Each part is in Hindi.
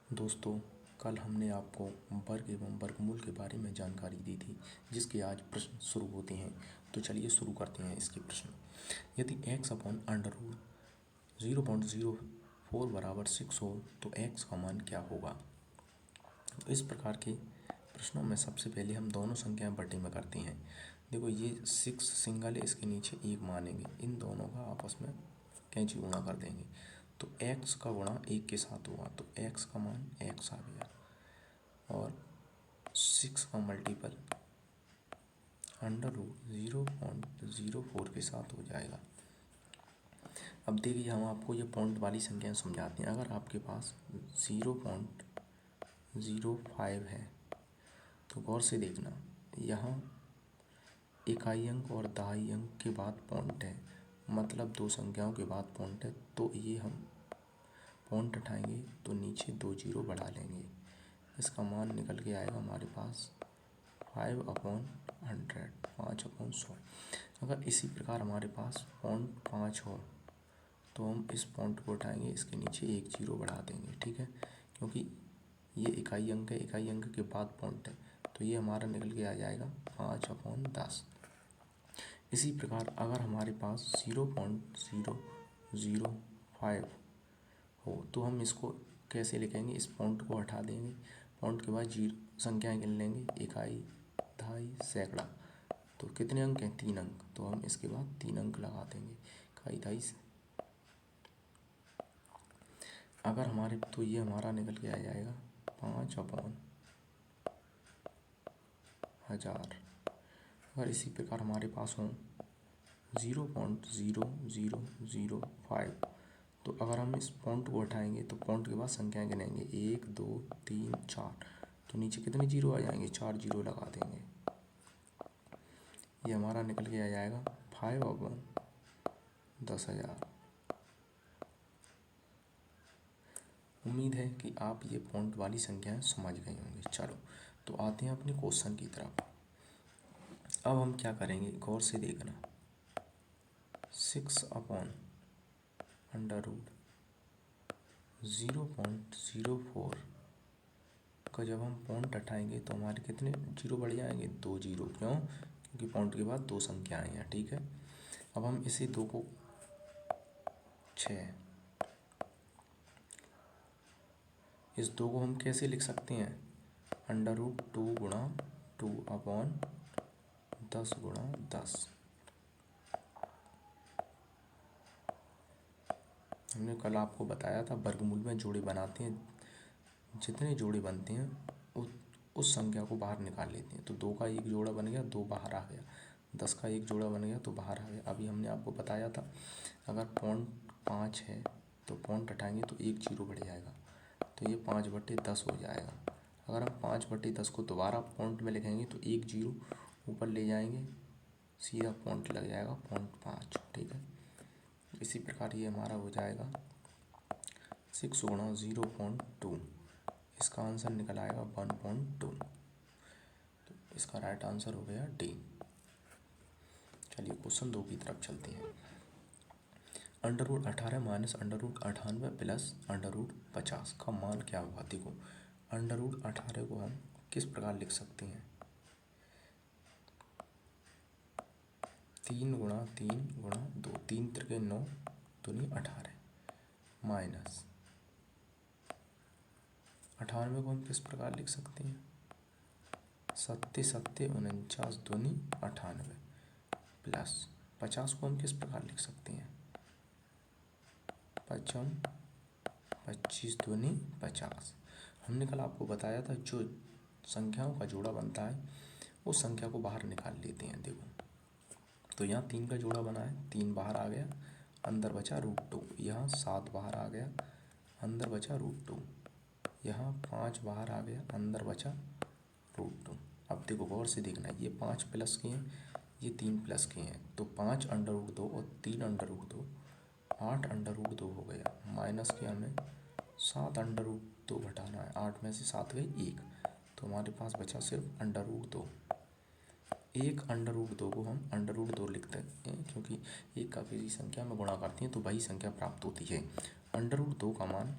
दोस्तों, कल हमने आपको वर्ग एवं वर्गमूल के बारे में जानकारी दी थी, जिसके आज प्रश्न शुरू होते हैं। तो चलिए शुरू करते हैं इसके प्रश्न। यदि x अपॉन अंडर रूट 0.04 बराबर 6 हो तो x का मान क्या होगा। तो इस प्रकार के प्रश्नों में सबसे पहले हम दोनों संख्याएं बटे में करते हैं। देखो, ये 6 सिंगल है, इसके नीचे 1 मानेंगे, इन दोनों का आपस में कैंची गुणा कर देंगे तो x का गुणा 1 के साथ हुआ तो x का मान x आ गया और 6 का मल्टीपल अंडर रूट 0.04 के साथ हो जाएगा। अब देखिए, हम आपको ये पॉइंट वाली संख्याएं समझाते हैं। अगर आपके पास 0.05 है तो गौर से देखना, यहाँ इकाई अंक और दहाई अंक के बाद पॉइंट है, मतलब दो संख्याओं के बाद पॉइंट है, तो ये हम पॉइंट उठाएंगे तो नीचे 2 जीरो बढ़ा लेंगे। इसका मान निकल के आएगा हमारे पास 5/100, 5/100। अगर इसी प्रकार हमारे पास पॉइंट 5 हो तो हम इस पॉइंट को उठाएंगे, इसके नीचे 1 जीरो बढ़ा देंगे, ठीक है, क्योंकि ये इकाई अंक है, इकाई अंक के बाद पॉइंट है, तो ये हमारा निकल के आ जाएगा 5/10। इसी प्रकार अगर हमारे पास 0.005 हो तो हम इसको कैसे लिखेंगे, इस पॉइंट को हटा देंगे, पॉइंट के बाद जीरो संख्याएं गिन लेंगे, इकाई, दहाई, सैकड़ा। तो कितने अंक हैं, 3 अंक, तो हम इसके बाद 3 अंक लगा देंगे, इकाई, दहाई। अगर हमारे तो ये हमारा निकल के आ जाएगा 5/1000। अगर इसी प्रकार हमारे पास हो 0.0005 तो अगर हम इस पॉइंट को हटाएंगे तो पॉइंट के बाद संख्याएं गिनेंगे, 1 2 3 4, तो नीचे कितने जीरो आ जाएंगे, 4 जीरो लगा देंगे। ये हमारा निकल के आ जाएगा 5/10,000। उम्मीद है कि आप ये पॉइंट वाली संख्याएं समझ गए होंगे। चलो, तो आते हैं अपने क्वेश्चन की तरफ। अब हम क्या करेंगे, गौर से देखना, 6/√0.04 का जब हम पॉइंट हटाएंगे तो हमारे कितने जीरो बढ़ जाएंगे, 2 जीरो। क्यों, क्योंकि पॉइंट के बाद 2 संख्याएं हैं, ठीक है। अब हम इसे 2 को 6, इस 2 को हम कैसे लिख सकते हैं, √2 गुणा 2/10 गुणा 10। हमने कल आपको बताया था वर्गमूल में जोड़े बनाते हैं, जितने जोड़े बनते हैं उस संख्या को बाहर निकाल लेते हैं। तो 2 का एक जोड़ा बन गया, 2 बाहर आ गया, 10 का एक जोड़ा बन गया तो बाहर आ गया। अभी हमने आपको बताया था अगर पॉइंट 5 है तो पॉइंट हटाएंगे तो 1 जीरो बढ़ जाएगा, तो ये 5/10 हो जाएगा। अगर हम 5/10 को दोबारा पॉइंट में लिखेंगे तो 1 जीरो ऊपर ले जाएंगे, सीधा पॉइंट लग जाएगा, पॉइंट 5, ठीक है। इसी प्रकार ये हमारा हो जाएगा 6 गुणा 0.2, इसका आंसर निकल आएगा 1.2। तो इसका राइट आंसर हो गया डी। चलिए क्वेश्चन 2 की तरफ चलते हैं। √18 माइनस √98 प्लस √50 का मान क्या होगा। देखो, √18 को हम किस प्रकार लिख सकते हैं, 3 गुणा 3 गुणा 2, 3 त्रिके 9 दूनी 18, माइनस 98 को हम किस प्रकार लिख सकते हैं, 7 7 49 दूनी 98, प्लस 50 को हम किस प्रकार लिख सकते हैं, 55 25 दूनी 50। हमने कल आपको बताया था जो संख्याओं का जोड़ा बनता है उस संख्या को बाहर निकाल लेते हैं। देखो, तो यहाँ 3 का जोड़ा बना है, 3 बाहर आ गया, अंदर बचा √2, यहाँ 7 बाहर आ गया, अंदर बचा √2, यहाँ 5 बाहर आ गया, अंदर बचा √2। अब देखो गौर से देखना, ये 5 प्लस के हैं, ये 3 प्लस के हैं, तो 5/√2 और 3/√2 8/√2 हो गया, माइनस के हमें 7/√2 घटाना है, 8 में से 7 गई 1, तो हमारे पास बचा सिर्फ √2। 1/√2 को हम √2 लिखते हैं, क्योंकि एक का किसी संख्या में गुणा करते हैं तो वही संख्या प्राप्त होती है। √2 का मान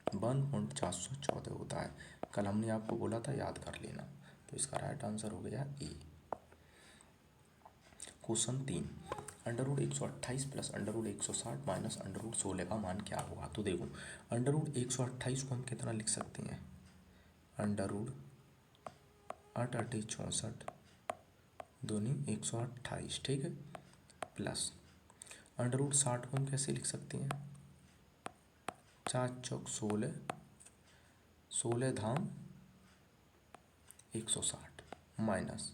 1.414 होता है। कल हमने आपको बोला था याद कर लेना। तो इसका राइट आंसर हो गया A. Question 3, under root 128 plus under root 160 minus under root 16 का मान क्या होगा। तो देखो अंडर रूट 128 को हम कितना लिख सकते हैं, अंडर रूट 8 8 64 दूनी 128, ठीक है, प्लस अंडर रूट 60 को हम कैसे लिख सकते हैं, 4 चौक 16, 16 धाम 160 माइनस,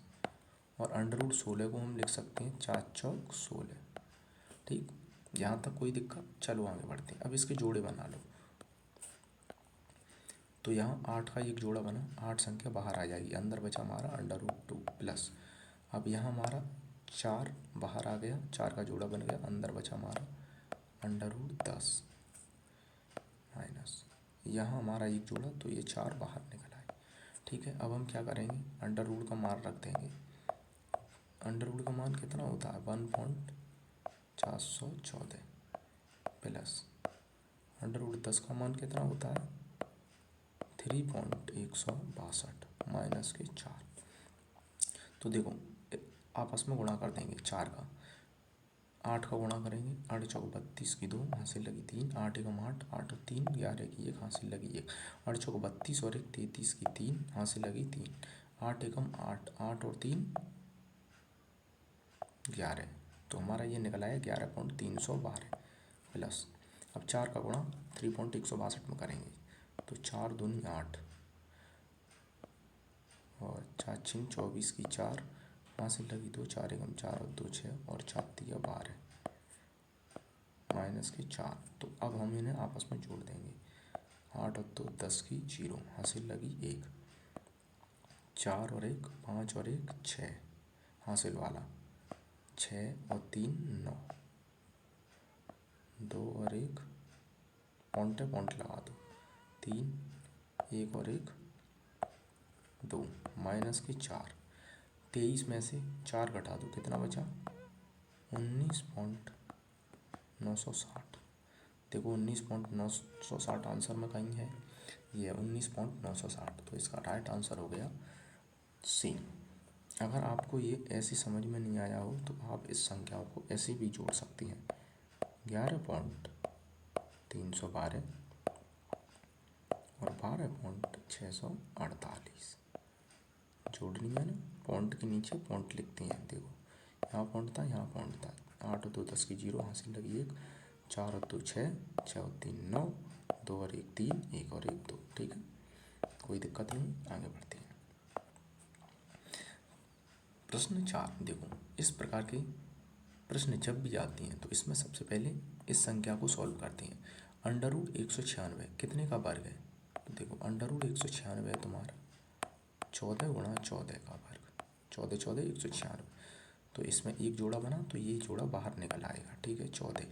और अंडर रूट 16 को हम लिख सकते हैं 4 चौक 16। ठीक, यहाँ तक कोई दिक्कत। चलो आगे बढ़ते हैं। अब इसके जोड़े बना लो। तो यहाँ 8 का एक जोड़ा बना, 8 संख्या बाहर आ जाएगी, अंदर बचा हमारा अंडर रूट 2 प्लस, अब यहाँ हमारा 4 बाहर आ गया, 4 का जोड़ा बन गया, अंदर बचा हमारा अंडर रूट 10 माइनस, यहाँ हमारा एक जोड़ा, तो ये 4 बाहर निकल आए। ठीक है, अब हम क्या करेंगे, अंडर रूट का मान रख देंगे। अंडर रूट का मान कितना होता है, 1.414 प्लस अंडर रूट 10 का मान कितना होता है, 3.162 माइनस के 4। तो देखो आपस में गुणा कर देंगे, 4 का 8 का गुणा करेंगे, 8 चौक 32 की 2 हासिल लगी 3, 8 एकम 8, 8 और 3 11 की 1 हासिल लगी 1, 8 चौक 32 और 1 33 की 3 हासिल लगी 3, 8 एकम 8, 8 और 3 11, तो हमारा ये निकला है 11.312 प्लस, अब 4 का गुणा 3.162 में करेंगे, तो 4 दूनी 8 और 4 छिंग 24 की 4 हासिल लगी 2, 4 एकम 4 और 2 6 और 4 दिया 12 माइनस के 4। तो अब हम इन्हें आपस में जोड़ देंगे, 8 और 2 10 की 0 हासिल लगी 1, 4 और 1 5 और 1 6 हासिल वाला, 6 और 3 9, 2 और 1 पॉइंट पॉइंट लगा दो, 3 1 और 1 2 माइनस के 4, 23 में से 4 घटा दो, कितना बचा 19.960। देखो 19.960 आंसर में कहीं है, ये 19.960, तो इसका राइट आंसर हो गया सी। अगर आपको ये ऐसी समझ में नहीं आया हो तो आप इस संख्याओं को ऐसे भी जोड़ सकती हैं, 11.312 और 12.648 जोड़नी है ना, पॉइंट के नीचे पॉइंट लिखते हैं। देखो यहाँ पॉइंट था, यहाँ पॉइंट था, 8 और 2 10 की 0 हासिल लगी 1, 4 और 2 6, 6 और 3 9, 2 और 1 3, 1 और 1 2। ठीक है, कोई दिक्कत नहीं, आगे बढ़ते हैं। प्रश्न 4, देखो इस प्रकार के प्रश्न जब भी आती हैं तो इसमें सबसे पहले इस संख्या को सॉल्व करते हैं। अंडर रूट 196 कितने का वर्ग है, तो देखो अंडर रूट 196 है तुम्हारा 14 गुणा 14 का वर्ग, 14 14 196, तो इसमें एक जोड़ा बना तो ये जोड़ा बाहर निकल आएगा। ठीक है, 14।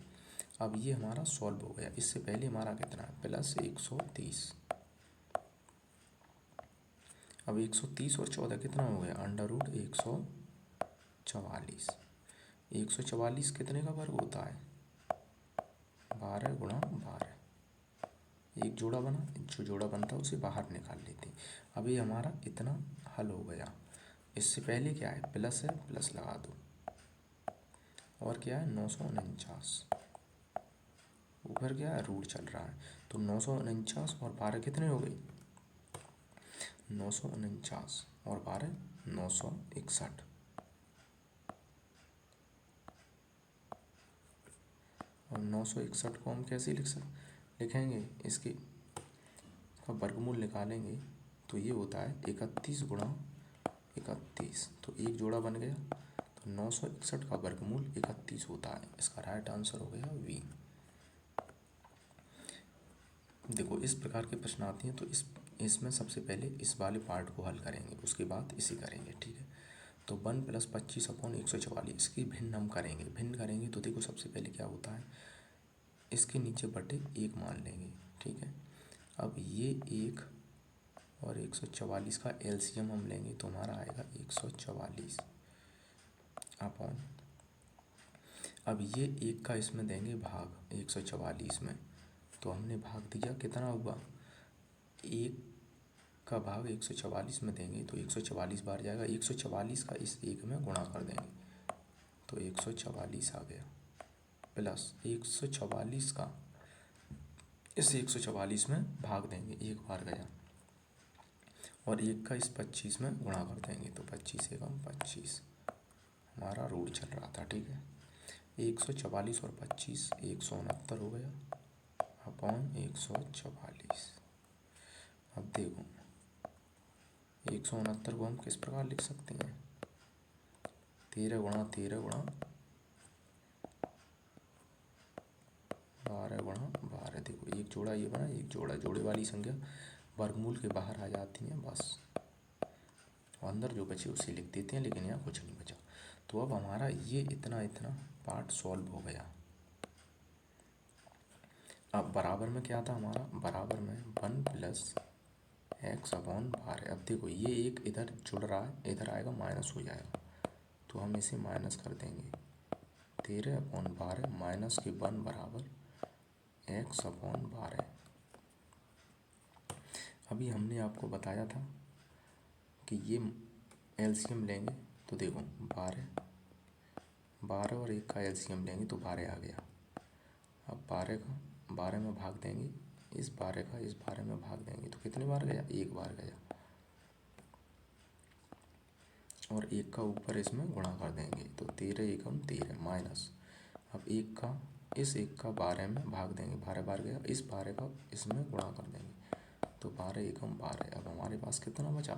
अब ये हमारा सॉल्व हो गया। इससे पहले हमारा कितना है, प्लस 130, अब 130 और 14 कितना हो गया, अंडर रूट 144। 144 कितने का वर्ग होता है, 12 गुणा 12, एक जोड़ा बना, जो जोड़ा बनता है उसे बाहर निकाल लेते हैं। अब ये हमारा इतना हल हो गया। इससे पहले क्या है, प्लस है, प्लस लगा दो, और क्या है 949, ऊपर क्या है रूट चल रहा है, तो 949 और 12 कितने हो गई, 949 और 12 961, और 961 को हम कैसे लिखेंगे, इसके का वर्गमूल निकालेंगे तो ये होता है 31 गुणा 31, तो एक जोड़ा बन गया, तो 961 का वर्गमूल 31 होता है। इसका राइट आंसर हो गया वी। देखो इस प्रकार के प्रश्न आते हैं तो इसमें सबसे पहले इस वाले पार्ट को हल करेंगे, उसके बाद इसे करेंगे। ठीक है, तो 1 + 25/144 इसकी भिन्न हम करेंगे। भिन्न करेंगे तो देखो सबसे पहले क्या होता है, इसके नीचे बटे 1 मान लेंगे। ठीक है, अब ये 1 और 144 का एलसीएम हम लेंगे तो हमारा आएगा 144 अपॉन, अब ये 1 का इसमें देंगे भाग 144 में, तो हमने भाग दिया, कितना हुआ, 1 का भाग 144 में देंगे तो 144 बार जाएगा। 144 का इस 1 में गुणा कर देंगे तो 144 आ गया, प्लस 144 का इस 144 में भाग देंगे, 1 बार गया, और 1 का इस 25 में गुणा कर देंगे तो 25 एकम 25 हमारा रूट चल रहा था। ठीक है, 144 और 25 169 हो गया अपॉन 144। अब देखो 169 को हम किस प्रकार लिख सकते हैं, 13 गुणा 13 गुणा 12 गुणा 12। देखो एक जोड़ा ये बना, एक जोड़ा, जोड़े वाली संख्या वर्गमूल के बाहर आ जाती हैं बस, अंदर जो बचे उसे लिख देते हैं, लेकिन यहाँ कुछ नहीं बचा। तो अब हमारा ये इतना इतना पार्ट सॉल्व हो गया। अब बराबर में क्या था हमारा, बराबर में 1 प्लस एक्स अपॉन 12। अब देखो ये एक इधर जुड़ रहा है, इधर आएगा माइनस हो जाएगा, तो हम इसे माइनस कर देंगे। 13 अपॉन 12 माइनस के 1 बराबर एक्स अपॉन 12। अभी हमने आपको बताया था कि ये एलसीएम लेंगे, तो देखो 12 और 1 का एलसीएम लेंगे तो 12 आ गया। अब 12 का 12 में भाग देंगे, इस 12 का इस 12 में भाग देंगे तो कितने बार गया, 1 बार गया, और 1 का ऊपर इसमें गुणा कर देंगे तो 13 एकम 13 माइनस, अब 1 का इस 1 का 12 में भाग देंगे, 12 बार गया, इस 12 का इसमें गुणा कर देंगे तो 12 एकम 12। अब हमारे पास कितना बचा,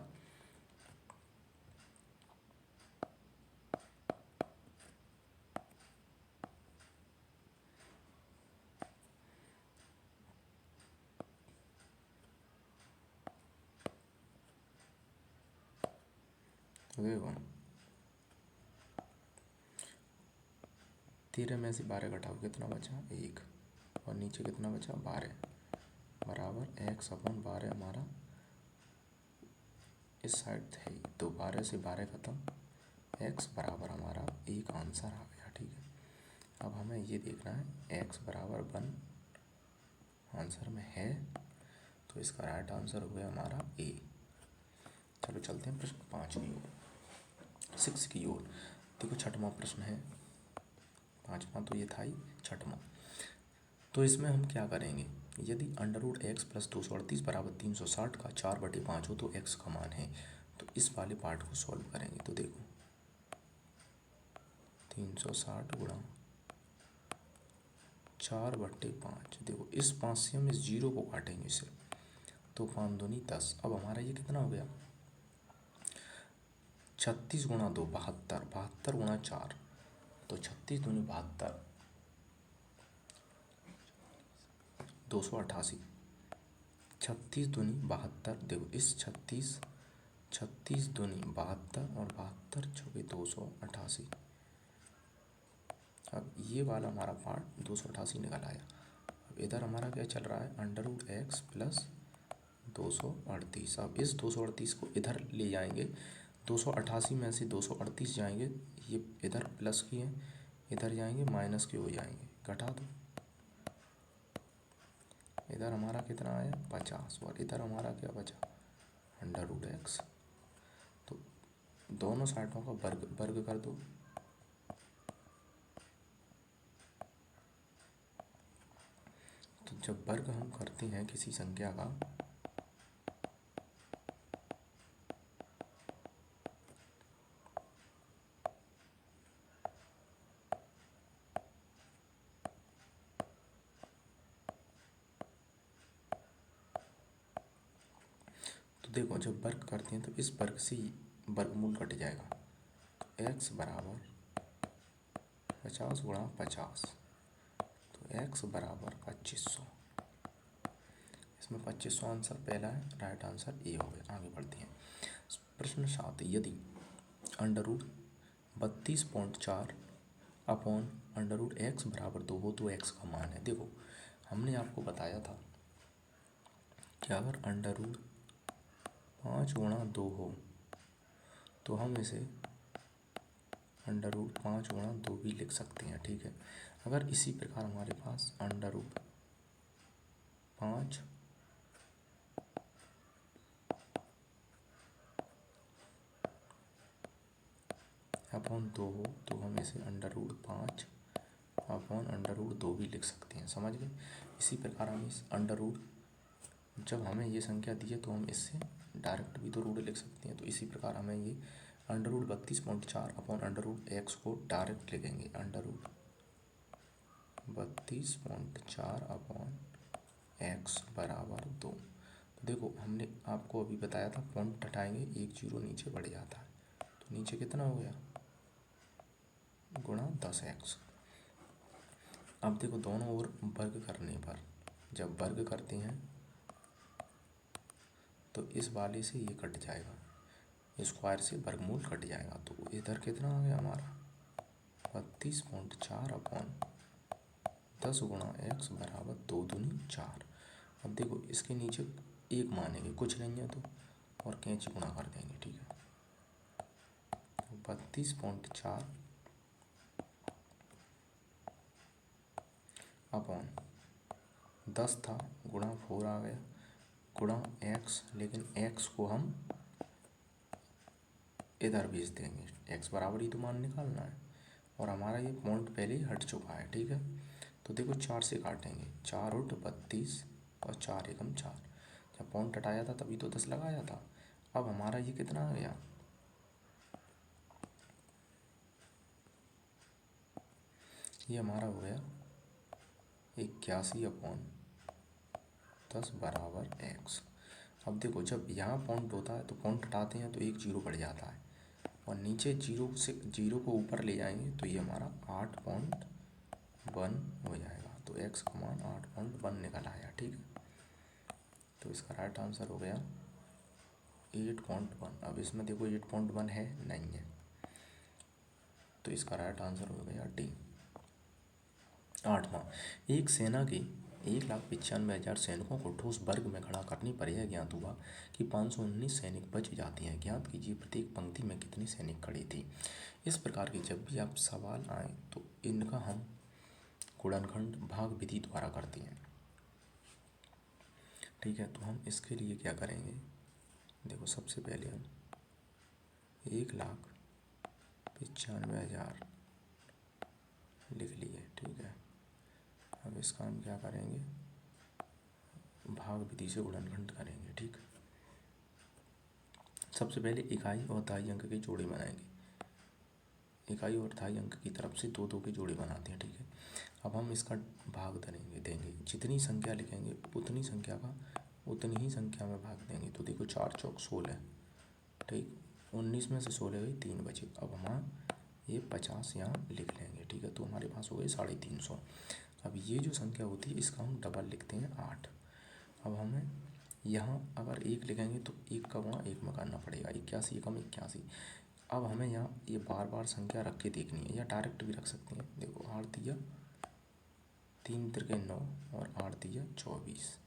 तो देखो 13 में से 12 घटाओ कितना बचा, 1, और नीचे कितना बचा 12 बराबर एक्स अपॉन 12। हमारा इस साइड थे तो 12 से 12 खत्म, एक्स बराबर हमारा एक आंसर आ गया। ठीक है, अब हमें ये देखना है एक्स बराबर 1 आंसर में है, तो इसका राइट आंसर हो गया हमारा ए। चलो चलते हैं प्रश्न 5 की ओर, 6 की ओर। देखो छठवां प्रश्न है, 5वां तो ये था ही, छठवां। तो इसमें हम क्या करेंगे, यदि अंडर रूट एक्स प्लस 238 बराबर 360 का 4/5 हो तो एक्स का मान है। तो इस वाले पार्ट को सॉल्व करेंगे तो देखो 360 गुणा 4/5, देखो इस 5 से हम इस 0 को काटेंगे इसे, तो 5 दूनी 10। अब हमारा ये कितना हो गया, 36 गुणा 2 72, 72 गुणा 4 तो 36 दूनी 72, 288, 36 दूनी 72। देखो इस 36 दूनी 72 और 72 चौके 288। अब ये वाला हमारा पार्ट 288 निकल आया। अब इधर हमारा क्या चल रहा है, अंडर रूट एक्स प्लस 238। अब इस 238 को इधर ले जाएंगे, 288 में से 238 जाएंगे, ये इधर प्लस की है, इधर जाएंगे माइनस के हो जाएंगे, घटा दो। इधर हमारा कितना आया 50, और इधर हमारा क्या बचा अंडर रूट एक्स। तो दोनों साइडों का वर्ग वर्ग कर दो, तो जब वर्ग हम करते हैं किसी संख्या का, तो देखो जब वर्ग करते हैं तो इस वर्ग से वर्गमूल कट जाएगा, तो एक्स बराबर 50 गुणा 50, तो एक्स बराबर 2500। इसमें 2500 आंसर पहला है, राइट आंसर ए हो गया। आगे बढ़ते हैं प्रश्न 7, यदि under root 32.4 upon under root x बराबर 2 हो तो एक्स का मान है। देखो हमने आपको बताया था कि अगर अंडर रूट 5 गुणा 2 हो तो हम इसे अंडर रूट 5 गुणा 2 भी लिख सकते हैं। ठीक है, अगर इसी प्रकार हमारे पास अंडर रूट 5 अपॉन 2 हो तो हम इसे √5 अपॉन √2 भी लिख सकते हैं। समझ गए। इसी प्रकार हम इस जब हमें ये संख्या दी है तो हम इससे डायरेक्ट भी तो रूट लिख सकते हैं। तो इसी प्रकार हमें ये √32.4 अपॉन √x को डायरेक्ट लिखेंगे। √32.4 अपॉन x बराबर 2। तो देखो हमने आपको अभी बताया था पॉइंट हटाएंगे एक जीरो नीचे बढ़ जाता है, तो नीचे कितना हो गया गुणा 10x। अब देखो दोनों ओर वर्ग करने पर जब वर्ग करते हैं तो इस वाले से ये कट जाएगा, स्क्वायर से वर्गमूल कट जाएगा। तो इधर कितना आ गया हमारा 32.4 अपॉन 10 गुणा x बराबर 2 दूनी 4। अब देखो इसके नीचे एक मानेंगे, कुछ नहीं है तो और कैंची गुणा कर देंगे। ठीक है, 32.4 अपॉन 10 था गुणा 4 आ गया गुणा x, लेकिन x को हम इधर भेज देंगे, x बराबर ही तो मान निकालना है और हमारा ये पॉइंट पहले ही हट चुका है। ठीक है, तो देखो 4 से काटेंगे, 4 × 32 और 4 एकम 4। जब पॉइंट हटाया था तभी तो 10 लगाया था। अब हमारा ये कितना आ गया, ये हमारा हो गया 81 अपॉन 10 बराबर x। अब देखो जब यहाँ पॉइंट होता है तो पॉइंट हटाते हैं तो एक जीरो बढ़ जाता है और नीचे जीरो को ऊपर ले जाएंगे तो ये हमारा 8.1 हो जाएगा। तो x का मान 8.1 निकल आया। ठीक है, तो इसका राइट आंसर हो गया 8.1। अब इसमें देखो 8.1 है नहीं है, तो इसका राइट आंसर हो गया डी। 8वां, एक सेना के 1,95,000 सैनिकों को ठोस वर्ग में खड़ा करने पर यह ज्ञात हुआ कि 519 सैनिक बच जाते हैं। ज्ञात कीजिए प्रत्येक पंक्ति में कितने सैनिक खड़े थे। इस प्रकार के जब भी आप सवाल आए तो इनका हम गुणनखंड भाग विधि द्वारा करते हैं। ठीक है, तो हम इसके लिए क्या करेंगे, देखो सबसे पहले हम 1,95,000 लिख लिए। ठीक है, अब इसका हम क्या करेंगे, भाग विधि से गुणनखंड करेंगे। ठीक, सबसे पहले इकाई और दहाई अंक के जोड़े बनाएंगे। इकाई और दहाई अंक की तरफ से 2 2 के जोड़े बनाते हैं। ठीक है, अब हम इसका भाग देंगे, जितनी संख्या लिखेंगे उतनी ही संख्या में भाग देंगे। तो देखो 4 चौक 16, ठीक, 19 में से 16 गई, 3 बचे। अब हम ये 50 यहाँ लिख लेंगे। ठीक है, तो हमारे पास हो गए 350। अब ये जो संख्या होती है इसका हम डबल लिखते हैं 8। अब हमें यहाँ अगर 1 लिखेंगे तो 1 का गुणा 1 में करना पड़ेगा, 81 एकम 81। अब हमें यहाँ ये बार बार संख्या रख के देखनी है या डायरेक्ट भी रख सकते हैं। देखो 8 दिया 3 त्रिके 9 और 8 दिया 24,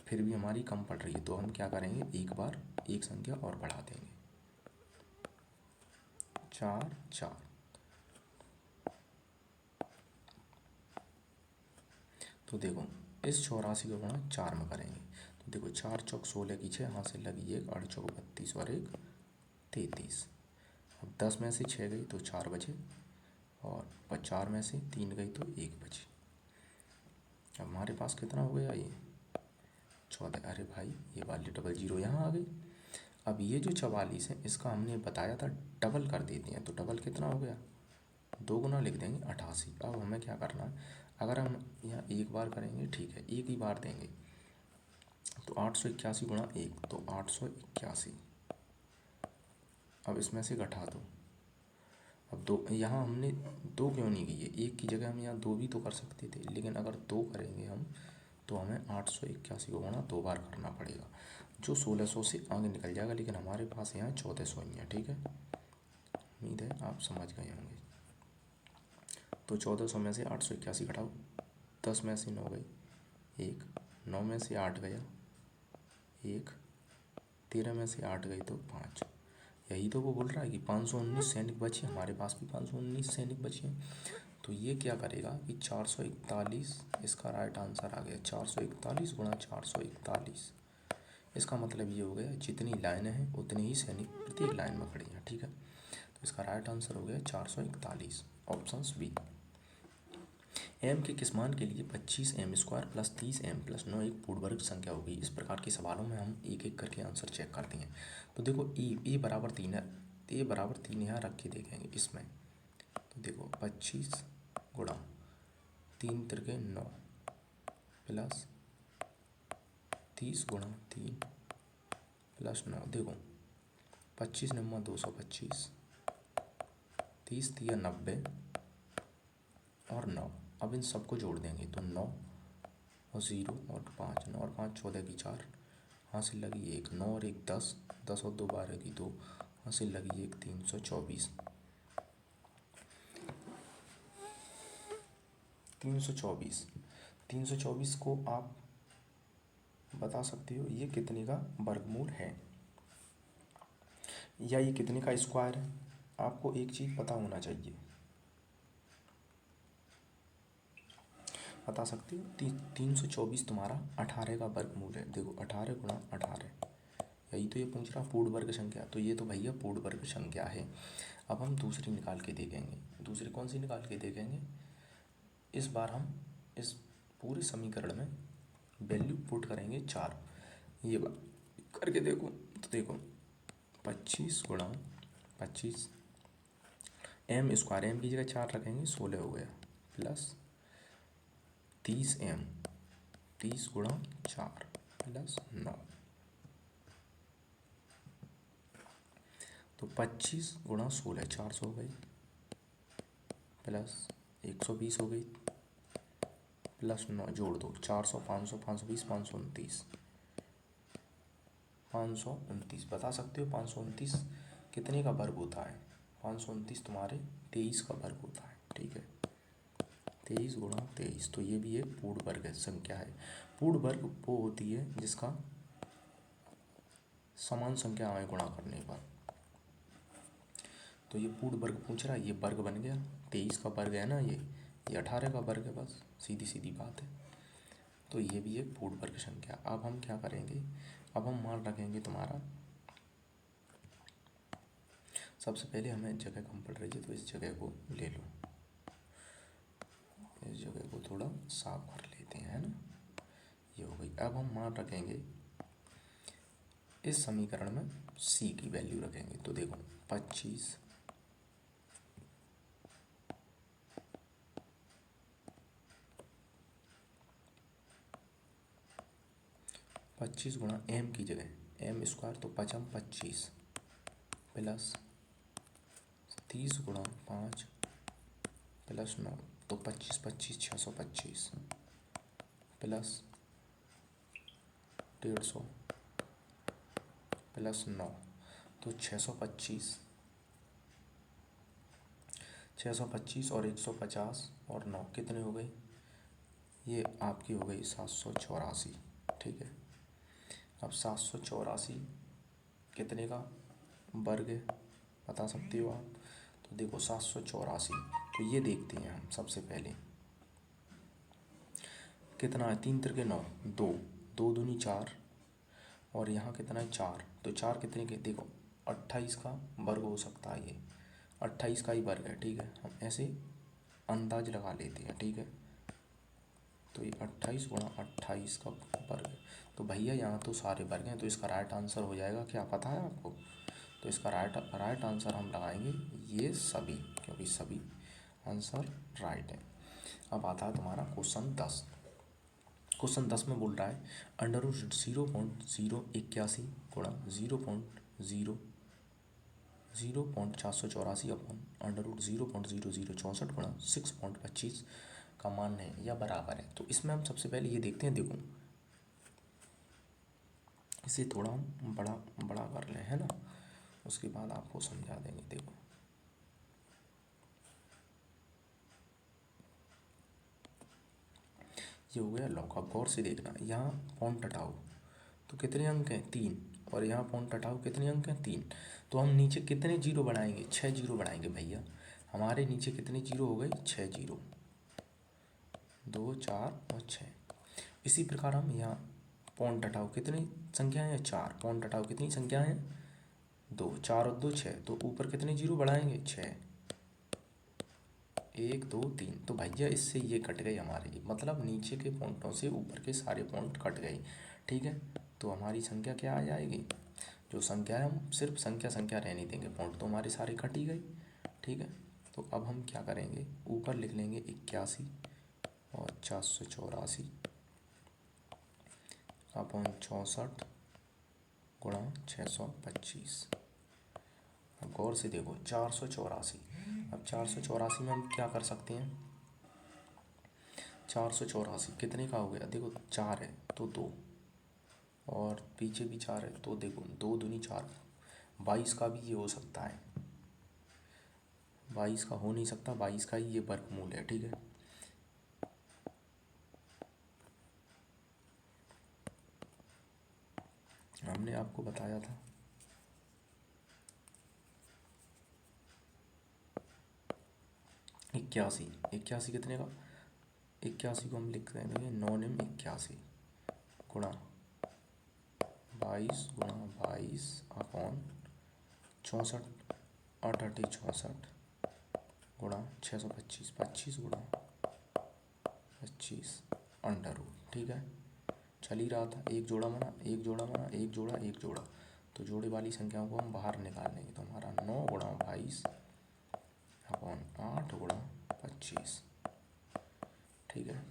फिर भी हमारी कम पड़ रही है तो हम क्या करेंगे, एक बार एक संख्या और बढ़ा देंगे, 4 4। तो देखो इस 84 का गुणा 4 में करेंगे। तो देखो 4 चौक 16 की 6, हाथ से लगी 1, 8 चौक 32 और 1 33। अब 10 में से 6 गई तो 4 बचे और 4 में से 3 गई तो 1 बची। अब हमारे पास कितना हो गया, ये 14। अरे भाई ये वाली डबल जीरो यहाँ आ गई। अब ये जो 44 है इसका हमने बताया था डबल कर देते हैं, तो डबल कितना हो गया, 2 गुना लिख देंगे 88। अब हमें क्या करना है, अगर हम यहाँ एक बार करेंगे, ठीक है, एक ही बार देंगे तो 881 गुणा 1 तो 881। अब इसमें से घटा दो, अब 2 यहाँ हमने 2 क्यों नहीं की है, 1 की जगह हम यहाँ 2 भी तो कर सकते थे, लेकिन अगर 2 करेंगे हम तो हमें 881 को गुणा 2 बार करना पड़ेगा, जो 1600 से आगे निकल जाएगा। लेकिन हमारे पास यहाँ 1400 ही है। ठीक है, उम्मीद है आप समझ गए होंगे। तो 1400 में से 881 घटाओ, 10 में से 9 गई 1, 9 में से 8 गया 1, 13 में से 8 गई तो 5। यही तो वो बोल रहा है कि 519 सैनिक बचे, हमारे पास भी 519 सैनिक बचे हैं। तो ये क्या करेगा कि 441 इसका राइट आंसर आ गया। 441 गुणा 441, इसका मतलब ये हो गया जितनी लाइन है उतनी ही सैनिक प्रत्येक लाइन में खड़ी हैं, ठीक है। तो इसका राइट आंसर हो गया 441, ऑप्शन बी। एम के किस मान के लिए 25m² प्लस 30m+9 एक पूर्ण वर्ग संख्या होगी। इस प्रकार के सवालों में हम एक एक करके आंसर चेक करते हैं। तो देखो ए बराबर 3 है, तो ए बराबर 3 यहाँ रख के देखेंगे इसमें। तो देखो 25 गुणा 3 तिरके 9 प्लस 30 गुणा 3 प्लस 9। देखो 25 9 225, 30 3 90 और 9। अब इन सबको जोड़ देंगे तो 9 और 0 और 5, 9 और 5 14 की 4, हासिल लगी 1, 9 और 1 10, 10 और 2 12 की 2, हासिल लगी 1, 324। 324 को आप बता सकते हो ये कितने का वर्गमूल है या ये कितने का स्क्वायर है। आपको एक चीज़ पता होना चाहिए, बता सकते हो 324 तुम्हारा 18 का वर्गमूल है। देखो 18 गुणा 18, यही तो ये पूछ रहा पूर्ण वर्ग संख्या, तो ये तो भैया पूर्ण वर्ग संख्या है। अब हम दूसरी निकाल के देखेंगे। दूसरी कौन सी निकाल के देखेंगे, इस बार हम इस पूरे समीकरण में वैल्यू पुट करेंगे 4। ये बात करके देखो, तो देखो 25 गुणा 25 m², m की जगह 4 रखेंगे 16 हो गया, प्लस 30m, 30 गुणा 4 प्लस 9। तो 25 गुणा 16 400 हो गई, प्लस 120 हो गई, प्लस 9 जोड़ दो 400 500 520 529, 529 बता सकते हो 529 कितने का वर्ग होता है। 529 तुम्हारे 23 का वर्ग होता है, ठीक है। 23 गुणा 23, तो ये भी एक पूर्ण वर्ग संख्या है। पूर्ण वर्ग वो होती है जिसका समान संख्या में गुणा करने पर। तो ये पूर्ण वर्ग पूछ रहा है, ये वर्ग बन गया, 23 का वर्ग है ना, ये 18 का वर्ग है, बस सीधी सीधी बात है। तो ये भी एक पूर्ण वर्ग संख्या। अब हम क्या करेंगे, अब हम मान रखेंगे तुम्हारा, सबसे पहले हमें जगह कम पड़ रही है तो इस जगह को ले लो, इस जगह को थोड़ा साफ कर लेते हैं, है ना, ये हो गई। अब हम मान रखेंगे इस समीकरण में c की वैल्यू रखेंगे। तो देखो 25 गुणा m की जगह m² तो 5 25 प्लस 30 गुणा 5 प्लस 9, तो 25 25 625 प्लस 150 प्लस 9, तो 625 और 150 और 9 कितने हो गए, ये आपकी हो गई 784, ठीक है। अब 784 कितने का वर्ग है बता सकते हो आप। तो देखो 784, तो ये देखते हैं हम सबसे पहले कितना है, 3 तिरके 9, 2 2 दूनी 4 और यहाँ कितना है 4, तो 4 कितने के, देखो 28 का वर्ग हो सकता है, ये 28 का ही वर्ग है, ठीक है। हम ऐसे अंदाज लगा लेते हैं, ठीक है। तो ये 28 गुणा 28 का वर्ग है। तो भैया यहाँ तो सारे वर्ग हैं, तो इसका राइट आंसर हो जाएगा क्या पता है आपको। तो इसका राइट आंसर हम लगाएंगे ये सभी, क्योंकि सभी आंसर राइट है। अब आता है तुम्हारा क्वेश्चन 10। क्वेश्चन 10 में बोल रहा है √0.081 गुणा 0.484 अपॉन √0.0064 गुणा 6.25 का मान है या बराबर है। तो इसमें हम सबसे पहले ये देखते हैं, देखो इसे थोड़ा हम बड़ा कर लें, है ना, उसके बाद आपको समझा देंगे। देखो ये हो गया लॉक। अब गौर से देखना, यहाँ पॉइंट हटाओ तो कितने अंक हैं 3, और यहाँ पॉइंट हटाओ कितने अंक हैं 3। तो हम नीचे कितने जीरो बनाएंगे, 6 जीरो बनाएंगे भैया। हमारे नीचे कितने जीरो हो गए, 6 जीरो, 2 4 और 6। इसी प्रकार हम यहाँ पॉइंट हटाओ, कितनी संख्याएं हैं, 4, पॉइंट हटाओ कितनी संख्याएं हैं, 2, 4 और 2 6, तो ऊपर कितने जीरो बढ़ाएंगे, 6, 1 2 3। तो भैया इससे ये कट गए हमारे, मतलब नीचे के पॉइंटों से ऊपर के सारे पॉइंट कट गए। ठीक है, तो हमारी संख्या क्या आ जाएगी, जो संख्या है हम सिर्फ संख्या संख्या रहने देंगे, पॉइंट तो हमारे सारे कट ही गए। ठीक है, तो अब हम क्या करेंगे, ऊपर लिख लेंगे 81 और 484 अपॉन 64 गुणा 625। अब गौर से देखो 484, अब 484 में हम क्या कर सकते हैं, 484 कितने का हो गया, देखो 4 है तो 2, और पीछे भी 4 है तो देखो 2 दूनी 4, 22 का भी ये हो सकता है, 22 का हो नहीं सकता, 22 का ही ये वर्गमूल है। ठीक है, हमने आपको बताया था 81, 81 कितने का, 81 को हम लिख देंगे 9 निम 81 गुणा 22 गुणा 22 अपॉन 64, 8 8 64 गुणा 625, 25 गुणा 25 अंडर रूट। ठीक है, चल ही रहा था, एक जोड़ा बना, एक जोड़ा बना, एक जोड़ा एक जोड़ा, तो जोड़े वाली संख्याओं को हम बाहर निकाल लेंगे, तो हमारा 9 गुणा 22 अपॉन 8 गुणा 25। ठीक है,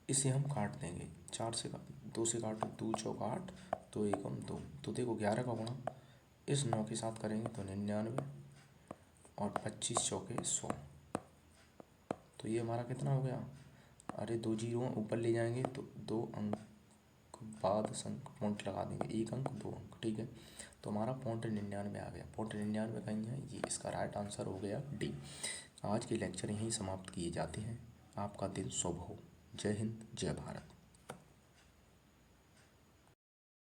इसे हम काट देंगे, 4 से 2 से काटो, 2 चौक 8, तो 1 हम 2, तो देखो 11 का गुणा इस 9 के साथ करेंगे तो 99, और 25 चौके 100, तो ये हमारा कितना हो गया, अरे 2 जीरो ऊपर ले जाएंगे तो 2 अंक बाद अंक पॉइंट लगा देंगे, 1 अंक 2 अंक। ठीक है, तो हमारा पॉइंट 99 आ गया, पॉइंट 99 कहीं है, ये इसका राइट आंसर हो गया डी। आज के लेक्चर यहीं समाप्त किए जाते हैं। आपका दिन शुभ हो। जय हिंद, जय भारत।